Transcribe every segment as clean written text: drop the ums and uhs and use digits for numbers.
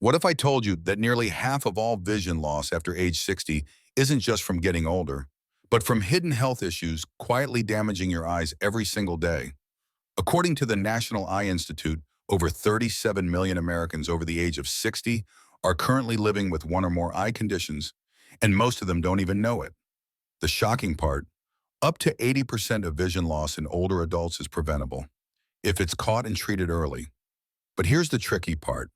What if I told you that nearly half of all vision loss after age 60 isn't just from getting older, but from hidden health issues quietly damaging your eyes every single day? According to the National Eye Institute, over 37 million Americans over the age of 60 are currently living with one or more eye conditions, and most of them don't even know it. The shocking part, up to 80% of vision loss in older adults is preventable if it's caught and treated early. But here's the tricky part.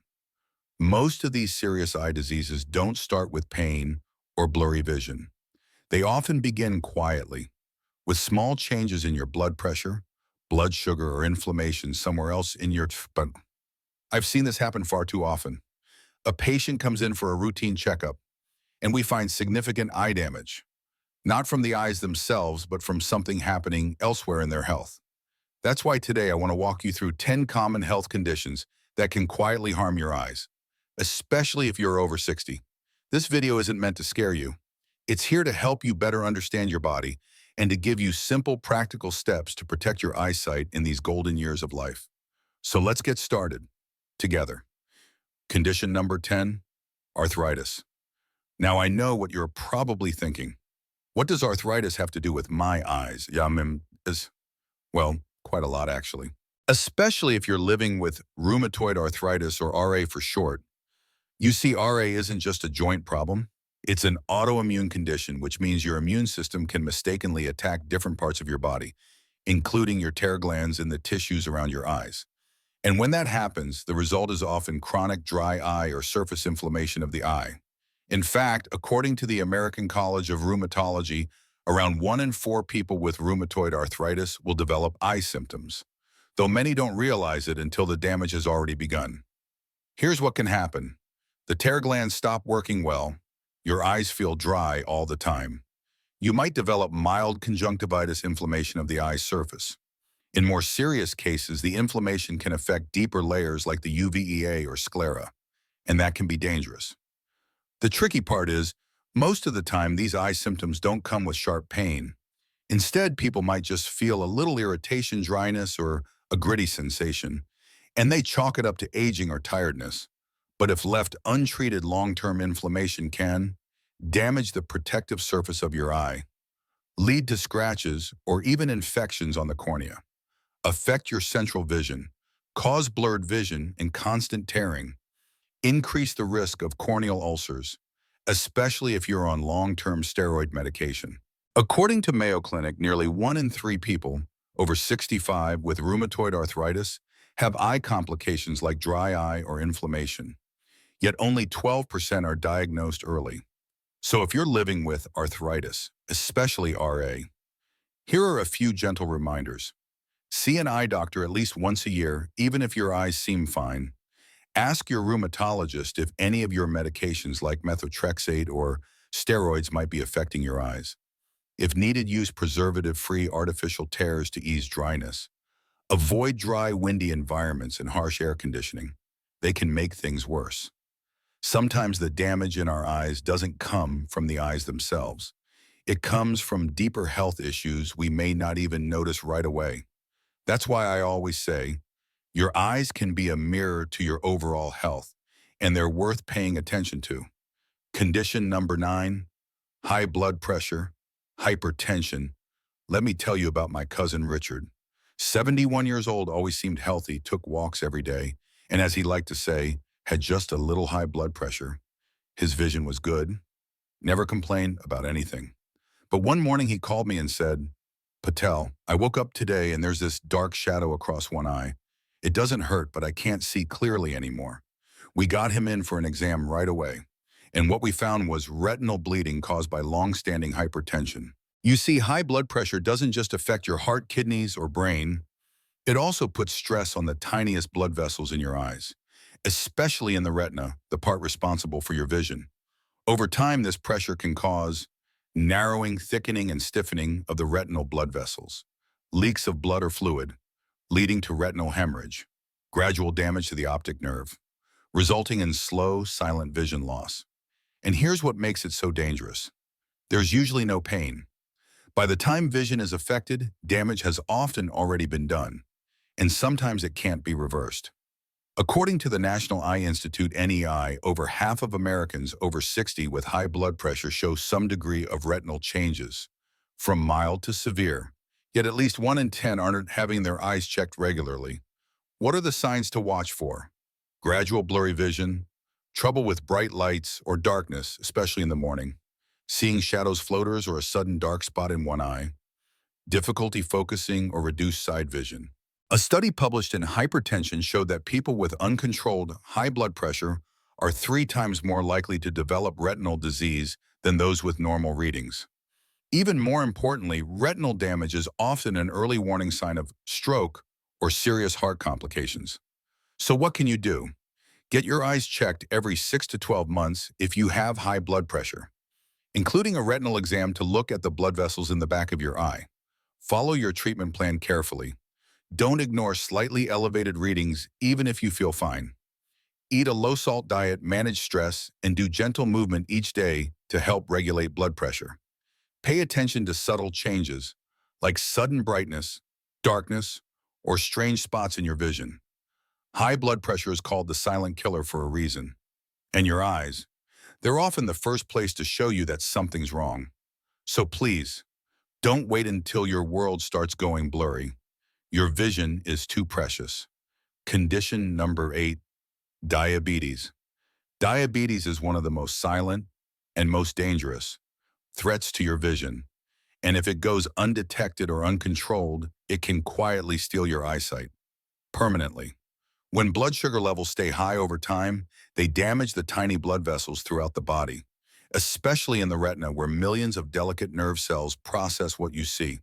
Most of these serious eye diseases don't start with pain or blurry vision. They often begin quietly, with small changes in your blood pressure, blood sugar, or inflammation somewhere else in your... But I've seen this happen far too often. A patient comes in for a routine checkup, and we find significant eye damage, not from the eyes themselves, but from something happening elsewhere in their health. That's why today I want to walk you through 10 common health conditions that can quietly harm your eyes, especially if you're over 60. This video isn't meant to scare you. It's here to help you better understand your body and to give you simple, practical steps to protect your eyesight in these golden years of life. So let's get started together. Condition number 10, arthritis. Now I know what you're probably thinking. What does arthritis have to do with my eyes? Yeah, well, quite a lot actually. Especially if you're living with rheumatoid arthritis, or RA for short. You see, RA isn't just a joint problem. It's an autoimmune condition, which means your immune system can mistakenly attack different parts of your body, including your tear glands and the tissues around your eyes. And when that happens, the result is often chronic dry eye or surface inflammation of the eye. In fact, according to the American College of Rheumatology, around 1 in 4 people with rheumatoid arthritis will develop eye symptoms, though many don't realize it until the damage has already begun. Here's what can happen. The tear glands stop working well. Your eyes feel dry all the time. You might develop mild conjunctivitis, inflammation of the eye surface. In more serious cases, the inflammation can affect deeper layers like the uvea or sclera, and that can be dangerous. The tricky part is, most of the time these eye symptoms don't come with sharp pain. Instead, people might just feel a little irritation, dryness, or a gritty sensation, and they chalk it up to aging or tiredness. But if left untreated, long-term inflammation can damage the protective surface of your eye, lead to scratches or even infections on the cornea, affect your central vision, cause blurred vision and constant tearing, increase the risk of corneal ulcers, especially if you're on long-term steroid medication. According to Mayo Clinic, nearly 1 in 3 people over 65 with rheumatoid arthritis have eye complications like dry eye or inflammation. Yet only 12% are diagnosed early. So if you're living with arthritis, especially RA, here are a few gentle reminders. See an eye doctor at least once a year, even if your eyes seem fine. Ask your rheumatologist if any of your medications like methotrexate or steroids might be affecting your eyes. If needed, use preservative-free artificial tears to ease dryness. Avoid dry, windy environments and harsh air conditioning. They can make things worse. Sometimes the damage in our eyes doesn't come from the eyes themselves. It comes from deeper health issues we may not even notice right away. That's why I always say, your eyes can be a mirror to your overall health, and they're worth paying attention to. Condition number 9, high blood pressure, hypertension. Let me tell you about my cousin Richard. 71 years old, always seemed healthy, took walks every day, and as he liked to say, had just a little high blood pressure. His vision was good, never complained about anything. But one morning he called me and said, "Patel, I woke up today and there's this dark shadow across one eye. It doesn't hurt, but I can't see clearly anymore." We got him in for an exam right away, and what we found was retinal bleeding caused by long-standing hypertension. You see, high blood pressure doesn't just affect your heart, kidneys, or brain. It also puts stress on the tiniest blood vessels in your eyes, especially in the retina, the part responsible for your vision. Over time, this pressure can cause narrowing, thickening, and stiffening of the retinal blood vessels, leaks of blood or fluid, leading to retinal hemorrhage, gradual damage to the optic nerve, resulting in slow, silent vision loss. And here's what makes it so dangerous. There's usually no pain. By the time vision is affected, damage has often already been done, and sometimes it can't be reversed. According to the National Eye Institute (NEI), over half of Americans over 60 with high blood pressure show some degree of retinal changes, from mild to severe. Yet at least 1 in 10 aren't having their eyes checked regularly. What are the signs to watch for? Gradual blurry vision, trouble with bright lights or darkness, especially in the morning, seeing shadows, floaters, or a sudden dark spot in one eye, difficulty focusing or reduced side vision. A study published in Hypertension showed that people with uncontrolled high blood pressure are 3 times more likely to develop retinal disease than those with normal readings. Even more importantly, retinal damage is often an early warning sign of stroke or serious heart complications. So what can you do? Get your eyes checked every 6 to 12 months if you have high blood pressure, including a retinal exam to look at the blood vessels in the back of your eye. Follow your treatment plan carefully. Don't ignore slightly elevated readings even if you feel fine. Eat a low-salt diet, manage stress, and do gentle movement each day to help regulate blood pressure. Pay attention to subtle changes, like sudden brightness, darkness, or strange spots in your vision. High blood pressure is called the silent killer for a reason. And your eyes, they're often the first place to show you that something's wrong. So please, don't wait until your world starts going blurry. Your vision is too precious. Condition number 8, diabetes. Diabetes is one of the most silent and most dangerous threats to your vision. And if it goes undetected or uncontrolled, it can quietly steal your eyesight permanently. When blood sugar levels stay high over time, they damage the tiny blood vessels throughout the body, especially in the retina where millions of delicate nerve cells process what you see.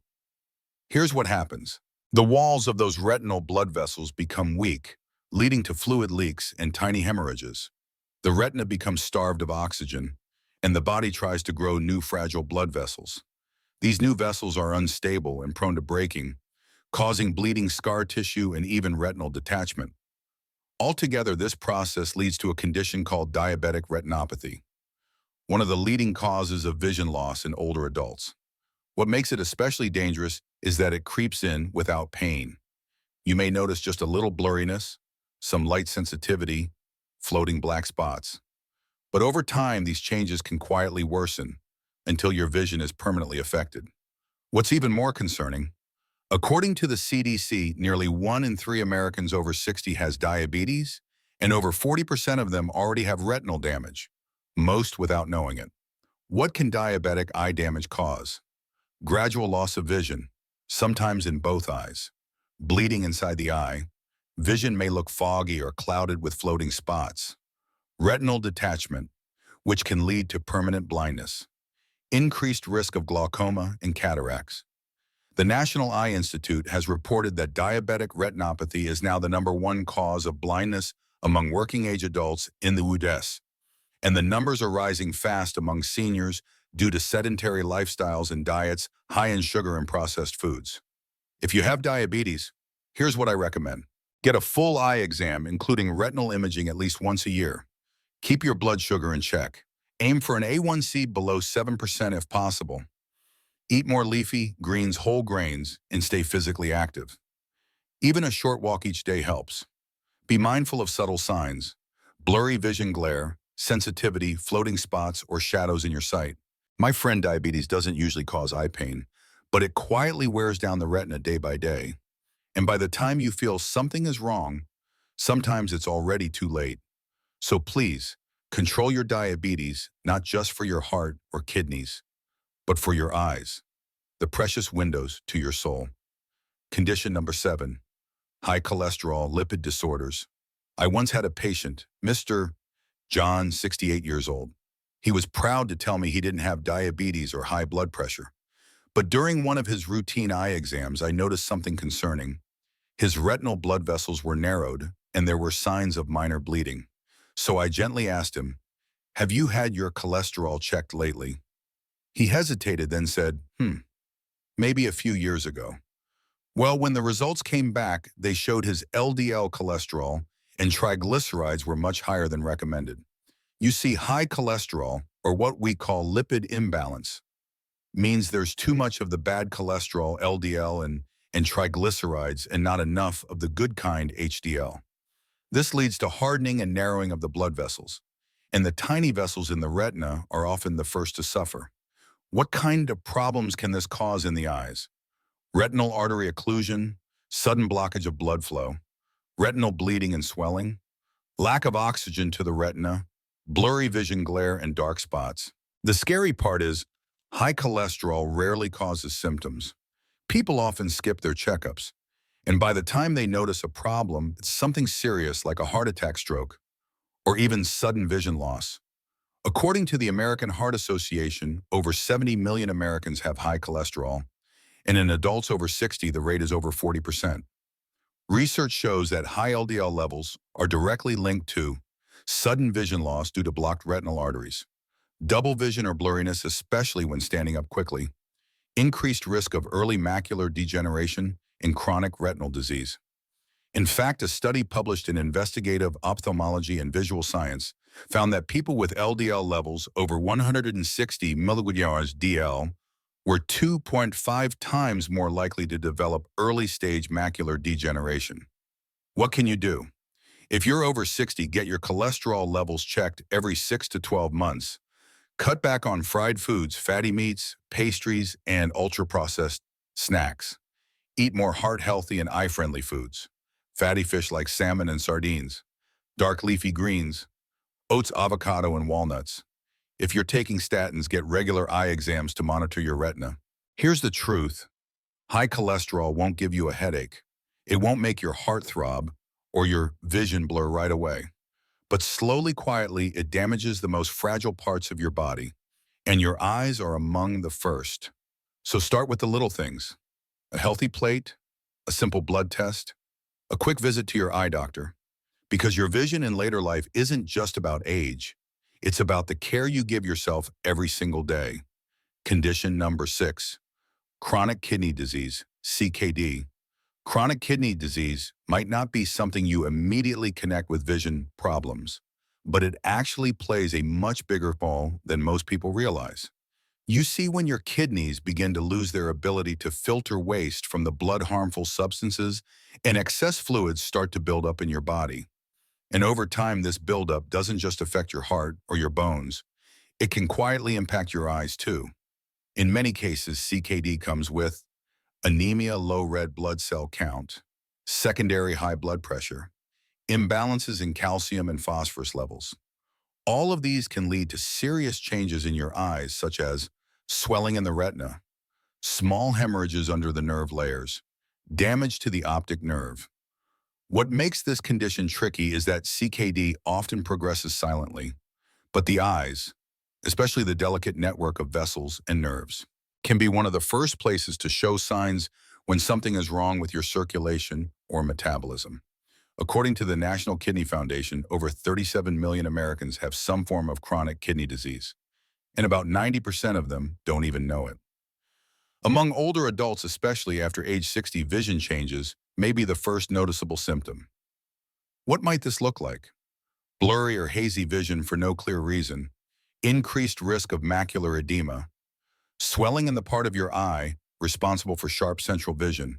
Here's what happens. The walls of those retinal blood vessels become weak, leading to fluid leaks and tiny hemorrhages. The retina becomes starved of oxygen, and the body tries to grow new fragile blood vessels. These new vessels are unstable and prone to breaking, causing bleeding, scar tissue, and even retinal detachment. Altogether, this process leads to a condition called diabetic retinopathy, one of the leading causes of vision loss in older adults. What makes it especially dangerous is that it creeps in without pain. You may notice just a little blurriness, some light sensitivity, floating black spots. But over time, these changes can quietly worsen until your vision is permanently affected. What's even more concerning, according to the CDC, nearly 1 in 3 Americans over 60 has diabetes, and over 40% of them already have retinal damage, most without knowing it. What can diabetic eye damage cause? Gradual loss of vision, sometimes in both eyes. Bleeding inside the eye. Vision may look foggy or clouded with floating spots. Retinal detachment, which can lead to permanent blindness. Increased risk of glaucoma and cataracts. The National Eye Institute has reported that diabetic retinopathy is now the #1 cause of blindness among working-age adults in the U.S., and the numbers are rising fast among seniors due to sedentary lifestyles and diets high in sugar and processed foods. If you have diabetes, here's what I recommend. Get a full eye exam, including retinal imaging at least once a year. Keep your blood sugar in check. Aim for an A1C below 7% if possible. Eat more leafy, greens, whole grains, and stay physically active. Even a short walk each day helps. Be mindful of subtle signs, blurry vision glare, sensitivity, floating spots, or shadows in your sight. My friend, diabetes doesn't usually cause eye pain, but it quietly wears down the retina day by day. And by the time you feel something is wrong, sometimes it's already too late. So please, control your diabetes, not just for your heart or kidneys, but for your eyes, the precious windows to your soul. Condition number 7, high cholesterol, lipid disorders. I once had a patient, Mr. John, 68 years old. He was proud to tell me he didn't have diabetes or high blood pressure. But during one of his routine eye exams, I noticed something concerning. His retinal blood vessels were narrowed, and there were signs of minor bleeding. So I gently asked him, "Have you had your cholesterol checked lately?" He hesitated, then said, maybe a few years ago. Well, when the results came back, they showed his LDL cholesterol and triglycerides were much higher than recommended. You see, high cholesterol, or what we call lipid imbalance, means there's too much of the bad cholesterol, LDL, and triglycerides, and not enough of the good kind, HDL. This leads to hardening and narrowing of the blood vessels, and the tiny vessels in the retina are often the first to suffer. What kind of problems can this cause in the eyes? Retinal artery occlusion, sudden blockage of blood flow, retinal bleeding and swelling, lack of oxygen to the retina, blurry vision glare, and dark spots. The scary part is, high cholesterol rarely causes symptoms. People often skip their checkups, and by the time they notice a problem, it's something serious like a heart attack, stroke, or even sudden vision loss. According to the American Heart Association, over 70 million Americans have high cholesterol, and in adults over 60, the rate is over 40%. Research shows that high LDL levels are directly linked to sudden vision loss due to blocked retinal arteries, double vision or blurriness, especially when standing up quickly, increased risk of early macular degeneration, and chronic retinal disease. In fact, a study published in Investigative Ophthalmology and Visual Science found that people with LDL levels over 160 mg DL were 2.5 times more likely to develop early-stage macular degeneration. What can you do? If you're over 60, get your cholesterol levels checked every 6 to 12 months. Cut back on fried foods, fatty meats, pastries, and ultra-processed snacks. Eat more heart-healthy and eye-friendly foods. Fatty fish like salmon and sardines, dark leafy greens, oats, avocado, and walnuts. If you're taking statins, get regular eye exams to monitor your retina. Here's the truth. High cholesterol won't give you a headache. It won't make your heart throb or your vision blur right away. But slowly, quietly, it damages the most fragile parts of your body, and your eyes are among the first. So start with the little things. A healthy plate, a simple blood test, a quick visit to your eye doctor. Because your vision in later life isn't just about age. It's about the care you give yourself every single day. Condition number 6, chronic kidney disease, CKD. Chronic kidney disease might not be something you immediately connect with vision problems, but it actually plays a much bigger role than most people realize. You see, when your kidneys begin to lose their ability to filter waste from the blood, harmful substances and excess fluids start to build up in your body. And over time, this buildup doesn't just affect your heart or your bones. It can quietly impact your eyes too. In many cases, CKD comes with anemia, low red blood cell count, secondary high blood pressure, imbalances in calcium and phosphorus levels. All of these can lead to serious changes in your eyes, such as swelling in the retina, small hemorrhages under the nerve layers, damage to the optic nerve. What makes this condition tricky is that CKD often progresses silently, but the eyes, especially the delicate network of vessels and nerves, can be one of the first places to show signs when something is wrong with your circulation or metabolism. According to the National Kidney Foundation, over 37 million Americans have some form of chronic kidney disease, and about 90% of them don't even know it. Among older adults, especially after age 60, vision changes may be the first noticeable symptom. What might this look like? Blurry or hazy vision for no clear reason, increased risk of macular edema, swelling in the part of your eye responsible for sharp central vision,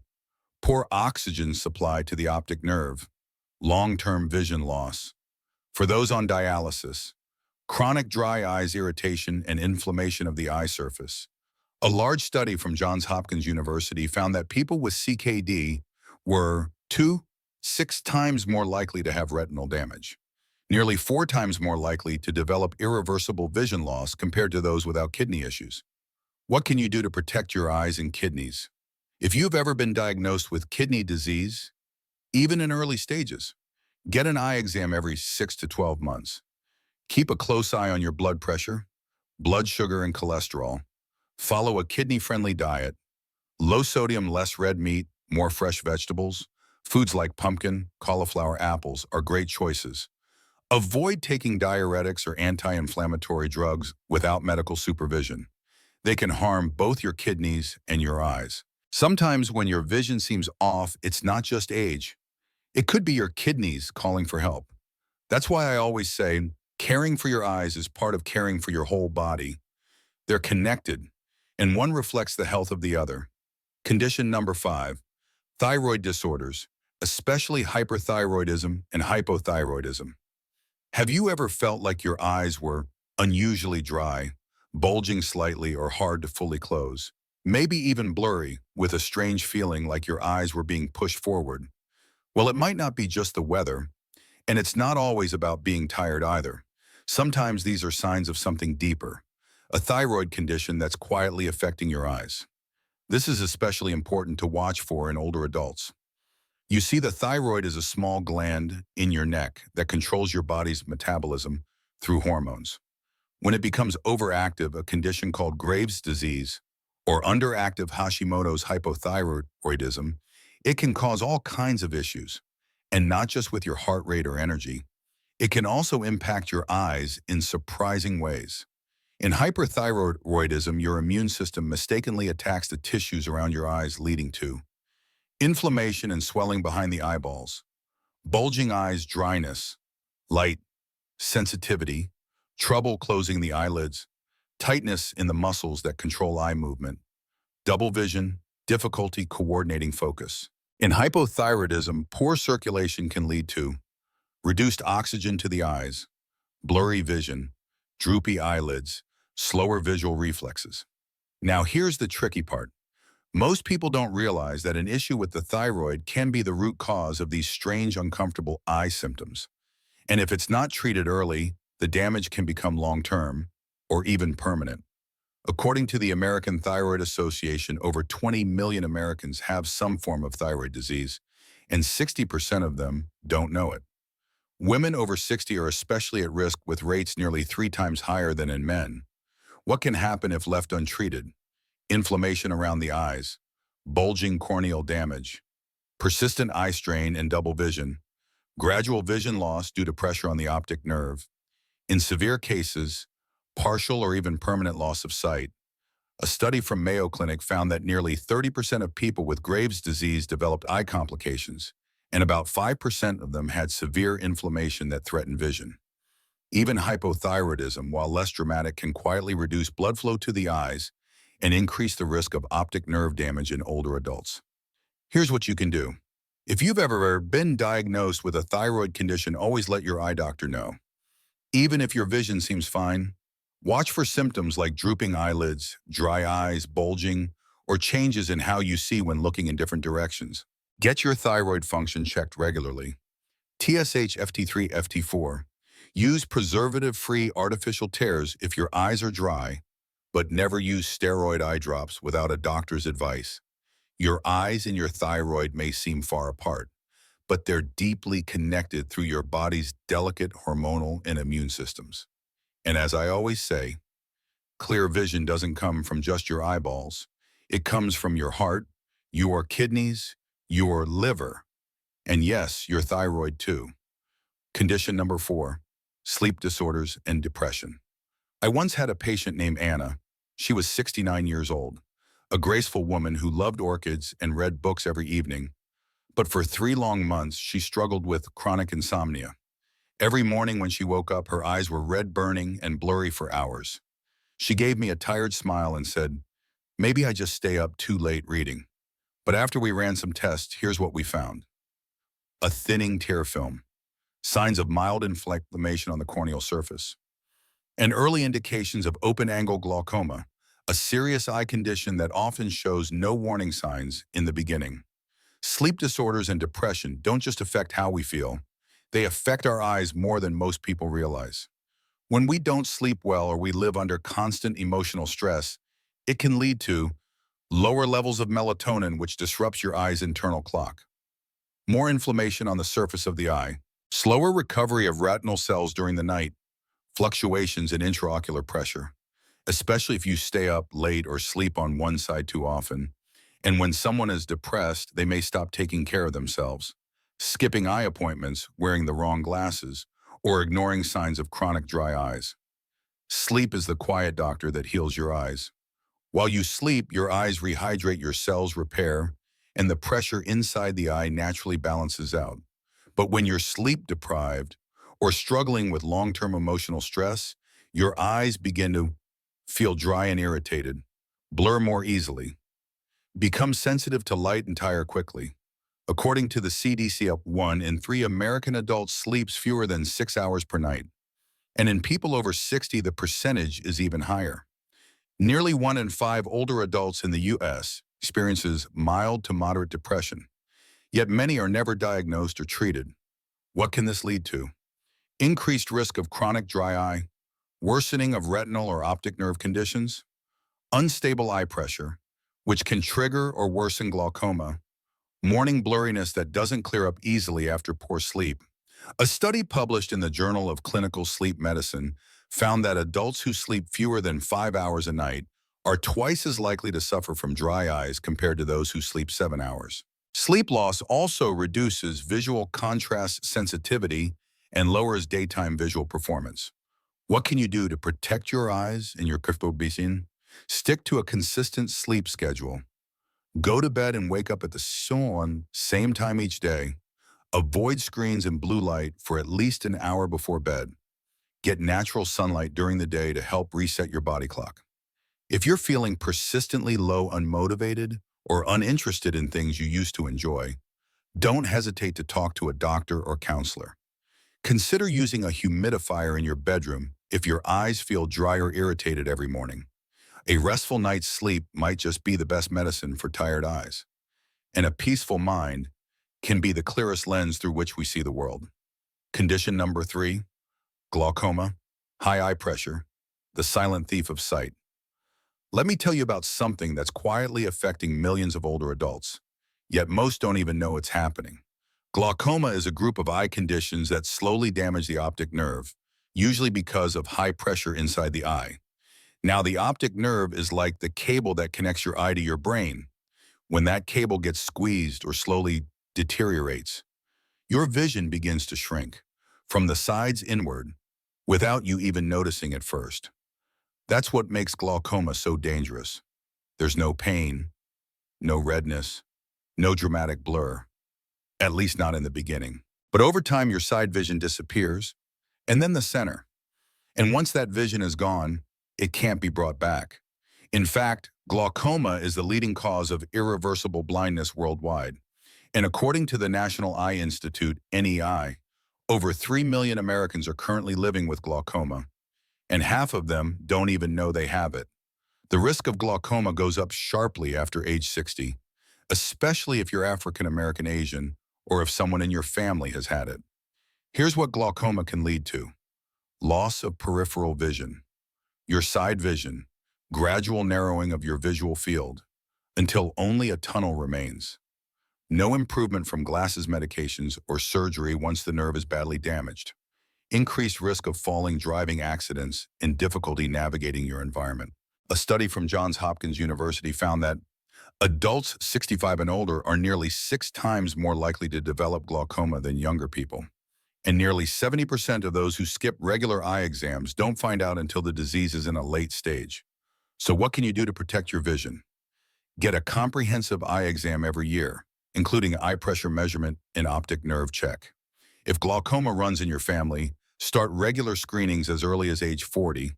poor oxygen supply to the optic nerve, long-term vision loss. For those on dialysis, chronic dry eyes, irritation, and inflammation of the eye surface. A large study from Johns Hopkins University found that people with CKD were 6 times more likely to have retinal damage, nearly 4 times more likely to develop irreversible vision loss compared to those without kidney issues. What can you do to protect your eyes and kidneys? If you've ever been diagnosed with kidney disease, even in early stages, get an eye exam every 6 to 12 months. Keep a close eye on your blood pressure, blood sugar, and cholesterol. Follow a kidney-friendly diet, low sodium, less red meat, more fresh vegetables. Foods like pumpkin, cauliflower, apples are great choices. Avoid taking diuretics or anti-inflammatory drugs without medical supervision. They can harm both your kidneys and your eyes. Sometimes when your vision seems off, it's not just age. It could be your kidneys calling for help. That's why I always say, caring for your eyes is part of caring for your whole body. They're connected, and one reflects the health of the other. Condition number 5, thyroid disorders, especially hyperthyroidism and hypothyroidism. Have you ever felt like your eyes were unusually dry, bulging slightly or hard to fully close? Maybe even blurry, with a strange feeling like your eyes were being pushed forward? Well, it might not be just the weather, and it's not always about being tired either. Sometimes these are signs of something deeper, a thyroid condition that's quietly affecting your eyes. This is especially important to watch for in older adults. You see, the thyroid is a small gland in your neck that controls your body's metabolism through hormones. When it becomes overactive, a condition called Graves' disease or underactive Hashimoto's hypothyroidism, it can cause all kinds of issues, and not just with your heart rate or energy. It can also impact your eyes in surprising ways. In hyperthyroidism, your immune system mistakenly attacks the tissues around your eyes, leading to inflammation and swelling behind the eyeballs, bulging eyes, dryness, light sensitivity, trouble closing the eyelids, tightness in the muscles that control eye movement, double vision, difficulty coordinating focus. In hypothyroidism, poor circulation can lead to reduced oxygen to the eyes, blurry vision, droopy eyelids, slower visual reflexes. Now here's the tricky part. Most people don't realize that an issue with the thyroid can be the root cause of these strange, uncomfortable eye symptoms. And if it's not treated early, the damage can become long-term or even permanent. According to the American Thyroid Association, over 20 million Americans have some form of thyroid disease, and 60% of them don't know it. Women over 60 are especially at risk, with rates nearly 3 times higher than in men. What can happen if left untreated? Inflammation around the eyes, bulging corneal damage, persistent eye strain and double vision, gradual vision loss due to pressure on the optic nerve. In severe cases, partial or even permanent loss of sight. A study from Mayo Clinic found that nearly 30% of people with Graves' disease developed eye complications, and about 5% of them had severe inflammation that threatened vision. Even hypothyroidism, while less dramatic, can quietly reduce blood flow to the eyes and increase the risk of optic nerve damage in older adults. Here's what you can do. If you've ever been diagnosed with a thyroid condition, always let your eye doctor know. Even if your vision seems fine, watch for symptoms like drooping eyelids, dry eyes, bulging, or changes in how you see when looking in different directions. Get your thyroid function checked regularly. TSH, FT3, FT4. Use preservative-free artificial tears if your eyes are dry, but never use steroid eye drops without a doctor's advice. Your eyes and your thyroid may seem far apart, but they're deeply connected through your body's delicate hormonal and immune systems. And as I always say, clear vision doesn't come from just your eyeballs. It comes from your heart, your kidneys, your liver, and yes, your thyroid too. Condition number 4, sleep disorders and depression. I once had a patient named Anna. She was 69 years old, a graceful woman who loved orchids and read books every evening. But for 3 long months, she struggled with chronic insomnia. Every morning when she woke up, her eyes were red, burning, and blurry for hours. She gave me a tired smile and said, "Maybe I just stay up too late reading." But after we ran some tests, here's what we found. A thinning tear film, signs of mild inflammation on the corneal surface, and early indications of open-angle glaucoma, a serious eye condition that often shows no warning signs in the beginning. Sleep disorders and depression don't just affect how we feel, they affect our eyes more than most people realize. When we don't sleep well or we live under constant emotional stress, it can lead to lower levels of melatonin, which disrupts your eye's internal clock, more inflammation on the surface of the eye, slower recovery of retinal cells during the night, fluctuations in intraocular pressure, especially if you stay up late or sleep on one side too often. And when someone is depressed, they may stop taking care of themselves, skipping eye appointments, wearing the wrong glasses, or ignoring signs of chronic dry eyes. Sleep is the quiet doctor that heals your eyes. While you sleep, your eyes rehydrate, your cells repair, and the pressure inside the eye naturally balances out. But when you're sleep deprived or struggling with long-term emotional stress, your eyes begin to feel dry and irritated, blur more easily, become sensitive to light and tire quickly. According to the CDC, 1 in 3 American adults sleeps fewer than 6 hours per night. And in people over 60, the percentage is even higher. Nearly 1 in 5 older adults in the U.S. experiences mild to moderate depression, yet many are never diagnosed or treated. What can this lead to? Increased risk of chronic dry eye, worsening of retinal or optic nerve conditions, unstable eye pressure, which can trigger or worsen glaucoma, morning blurriness that doesn't clear up easily after poor sleep. A study published in the Journal of Clinical Sleep Medicine found that adults who sleep fewer than 5 hours a night are twice as likely to suffer from dry eyes compared to those who sleep 7 hours. Sleep loss also reduces visual contrast sensitivity and lowers daytime visual performance. What can you do to protect your eyes and your ketobisin? Stick to a consistent sleep schedule. Go to bed and wake up at the same time each day. Avoid screens and blue light for at least an hour before bed. Get natural sunlight during the day to help reset your body clock. If you're feeling persistently low, unmotivated, or uninterested in things you used to enjoy, don't hesitate to talk to a doctor or counselor. Consider using a humidifier in your bedroom if your eyes feel dry or irritated every morning. A restful night's sleep might just be the best medicine for tired eyes. And a peaceful mind can be the clearest lens through which we see the world. Condition number 3, glaucoma, high eye pressure, the silent thief of sight. Let me tell you about something that's quietly affecting millions of older adults, yet most don't even know it's happening. Glaucoma is a group of eye conditions that slowly damage the optic nerve, usually because of high pressure inside the eye. Now, the optic nerve is like the cable that connects your eye to your brain. When that cable gets squeezed or slowly deteriorates, your vision begins to shrink, from the sides inward, without you even noticing at first. That's what makes glaucoma so dangerous. There's no pain, no redness, no dramatic blur, at least not in the beginning. But over time, your side vision disappears, and then the center. And once that vision is gone, it can't be brought back. In fact, glaucoma is the leading cause of irreversible blindness worldwide. And according to the National Eye Institute, NEI, over 3 million Americans are currently living with glaucoma, and half of them don't even know they have it. The risk of glaucoma goes up sharply after age 60, especially if you're African American, Asian, or if someone in your family has had it. Here's what glaucoma can lead to: loss of peripheral vision, your side vision, gradual narrowing of your visual field until only a tunnel remains. No improvement from glasses medications or surgery once the nerve is badly damaged. Increased risk of falling, driving accidents, and difficulty navigating your environment. A study from Johns Hopkins University found that adults 65 and older are nearly 6 times more likely to develop glaucoma than younger people. And nearly 70% of those who skip regular eye exams don't find out until the disease is in a late stage. So what can you do to protect your vision? Get a comprehensive eye exam every year, including eye pressure measurement and optic nerve check. If glaucoma runs in your family, start regular screenings as early as age 40.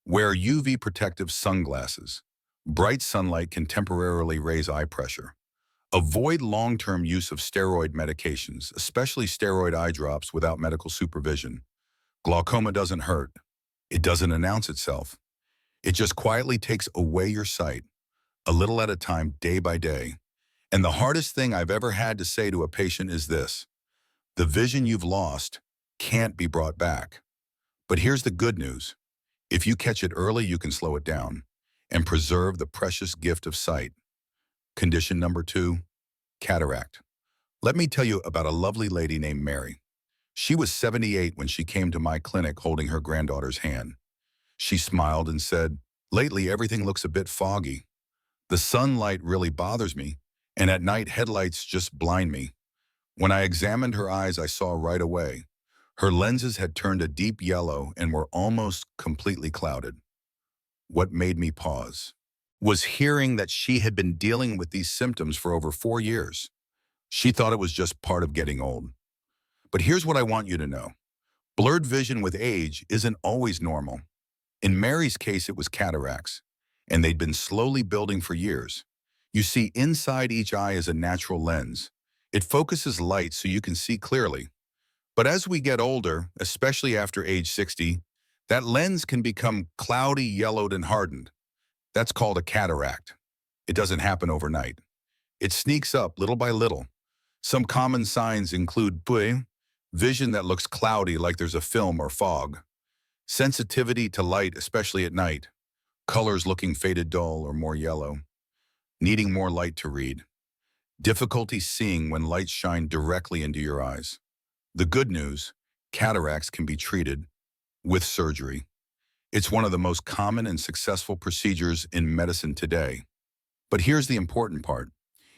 Wear UV protective sunglasses. Bright sunlight can temporarily raise eye pressure. Avoid long-term use of steroid medications, especially steroid eye drops, without medical supervision. Glaucoma doesn't hurt. It doesn't announce itself. It just quietly takes away your sight, a little at a time, day by day. And the hardest thing I've ever had to say to a patient is this: the vision you've lost can't be brought back. But here's the good news. If you catch it early, you can slow it down and preserve the precious gift of sight. Condition number 2, cataract. Let me tell you about a lovely lady named Mary. She was 78 when she came to my clinic holding her granddaughter's hand. She smiled and said, "Lately, everything looks a bit foggy. The sunlight really bothers me, and at night, headlights just blind me." When I examined her eyes, I saw right away. Her lenses had turned a deep yellow and were almost completely clouded. What made me pause was hearing that she had been dealing with these symptoms for over 4 years. She thought it was just part of getting old. But here's what I want you to know. Blurred vision with age isn't always normal. In Mary's case, it was cataracts, and they'd been slowly building for years. You see, inside each eye is a natural lens. It focuses light so you can see clearly. But as we get older, especially after age 60, that lens can become cloudy, yellowed, and hardened. That's called a cataract. It doesn't happen overnight. It sneaks up little by little. Some common signs include vision that looks cloudy like there's a film or fog, sensitivity to light, especially at night, colors looking faded dull or more yellow, needing more light to read, difficulty seeing when lights shine directly into your eyes. The good news, cataracts can be treated with surgery. It's one of the most common and successful procedures in medicine today. But here's the important part.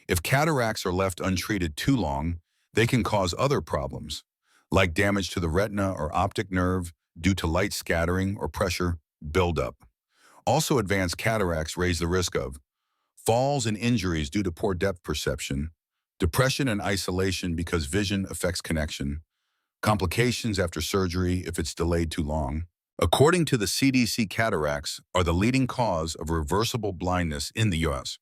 If cataracts are left untreated too long, they can cause other problems, like damage to the retina or optic nerve due to light scattering or pressure buildup. Also, advanced cataracts raise the risk of falls and injuries due to poor depth perception, depression and isolation because vision affects connection, complications after surgery if it's delayed too long. According to the CDC, cataracts are the leading cause of reversible blindness in the U.S.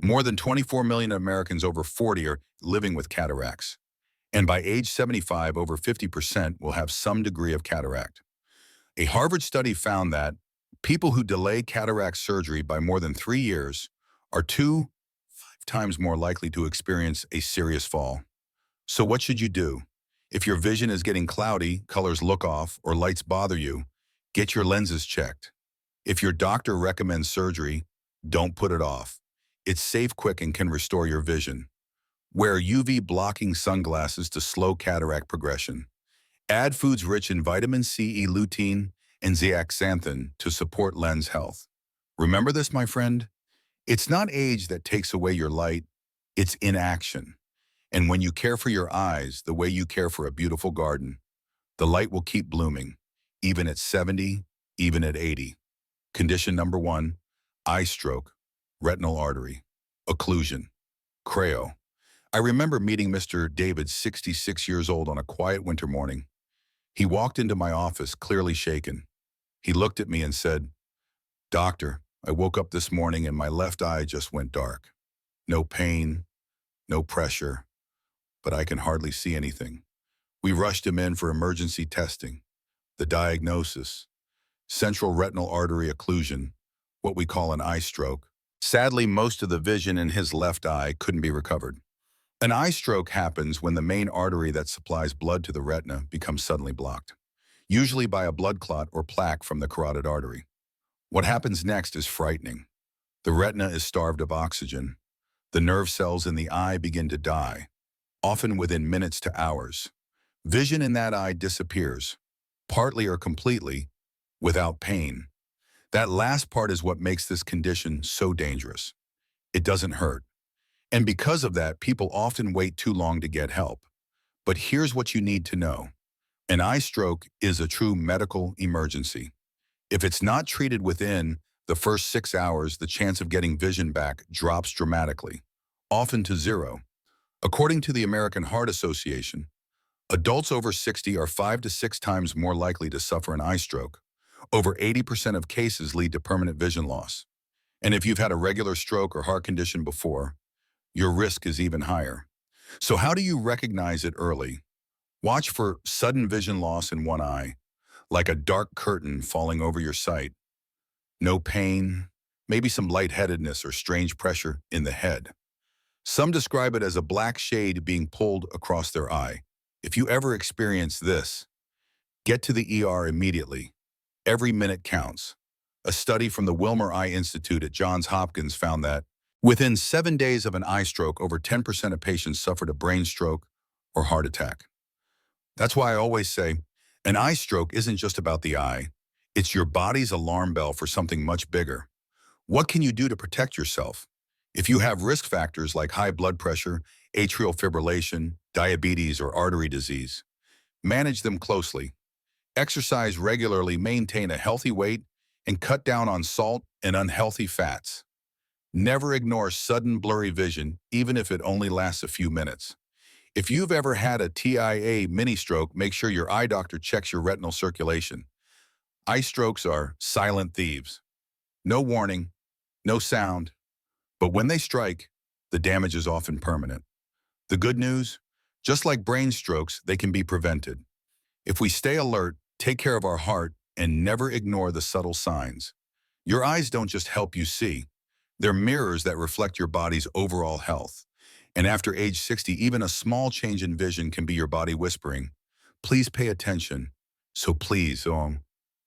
More than 24 million Americans over 40 are living with cataracts. And by age 75, over 50% will have some degree of cataract. A Harvard study found that people who delay cataract surgery by more than 3 years are 5 times more likely to experience a serious fall. So what should you do? If your vision is getting cloudy, colors look off, or lights bother you, get your lenses checked. If your doctor recommends surgery, don't put it off. It's safe, quick, and can restore your vision. Wear UV-blocking sunglasses to slow cataract progression. Add foods rich in vitamin C, lutein, and zeaxanthin to support lens health. Remember this, my friend? It's not age that takes away your light, it's inaction. And when you care for your eyes the way you care for a beautiful garden, the light will keep blooming, even at 70, even at 80. Condition number 1, eye stroke, retinal artery, occlusion, creo. I remember meeting Mr. David, 66 years old, on a quiet winter morning. He walked into my office, clearly shaken. He looked at me and said, "Doctor, I woke up this morning and my left eye just went dark. No pain, no pressure, but I can hardly see anything." We rushed him in for emergency testing. The diagnosis, central retinal artery occlusion, what we call an eye stroke. Sadly, most of the vision in his left eye couldn't be recovered. An eye stroke happens when the main artery that supplies blood to the retina becomes suddenly blocked, usually by a blood clot or plaque from the carotid artery. What happens next is frightening. The retina is starved of oxygen. The nerve cells in the eye begin to die, often within minutes to hours. Vision in that eye disappears, partly or completely, without pain. That last part is what makes this condition so dangerous. It doesn't hurt. And because of that, people often wait too long to get help. But here's what you need to know. An eye stroke is a true medical emergency. If it's not treated within the first 6 hours, the chance of getting vision back drops dramatically, often to zero. According to the American Heart Association, adults over 60 are 5 to 6 times more likely to suffer an eye stroke. Over 80% of cases lead to permanent vision loss. And if you've had a regular stroke or heart condition before, your risk is even higher. So how do you recognize it early? Watch for sudden vision loss in one eye, like a dark curtain falling over your sight. No pain, maybe some lightheadedness or strange pressure in the head. Some describe it as a black shade being pulled across their eye. If you ever experience this, get to the ER immediately. Every minute counts. A study from the Wilmer Eye Institute at Johns Hopkins found that within 7 days of an eye stroke, over 10% of patients suffered a brain stroke or heart attack. That's why I always say, an eye stroke isn't just about the eye. It's your body's alarm bell for something much bigger. What can you do to protect yourself? If you have risk factors like high blood pressure, atrial fibrillation, diabetes, or artery disease, manage them closely. Exercise regularly, maintain a healthy weight, and cut down on salt and unhealthy fats. Never ignore sudden blurry vision, even if it only lasts a few minutes. If you've ever had a TIA mini stroke, make sure your eye doctor checks your retinal circulation. Eye strokes are silent thieves. No warning, no sound, but when they strike, the damage is often permanent. The good news? Just like brain strokes, they can be prevented. If we stay alert, take care of our heart, and never ignore the subtle signs. Your eyes don't just help you see. They're mirrors that reflect your body's overall health. And after age 60, even a small change in vision can be your body whispering, please pay attention. So please,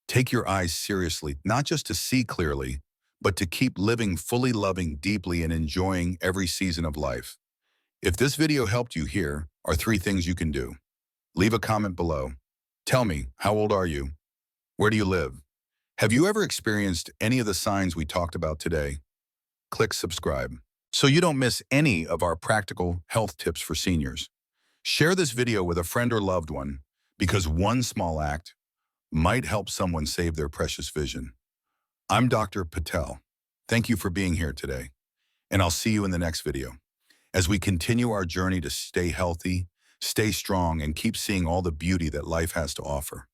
take your eyes seriously, not just to see clearly, but to keep living fully, loving deeply, and enjoying every season of life. If this video helped you, here are 3 things you can do. Leave a comment below. Tell me, how old are you? Where do you live? Have you ever experienced any of the signs we talked about today? Click subscribe so you don't miss any of our practical health tips for seniors. Share this video with a friend or loved one, because one small act might help someone save their precious vision. I'm Dr. Patel. Thank you for being here today, and I'll see you in the next video as we continue our journey to stay healthy, stay strong, and keep seeing all the beauty that life has to offer.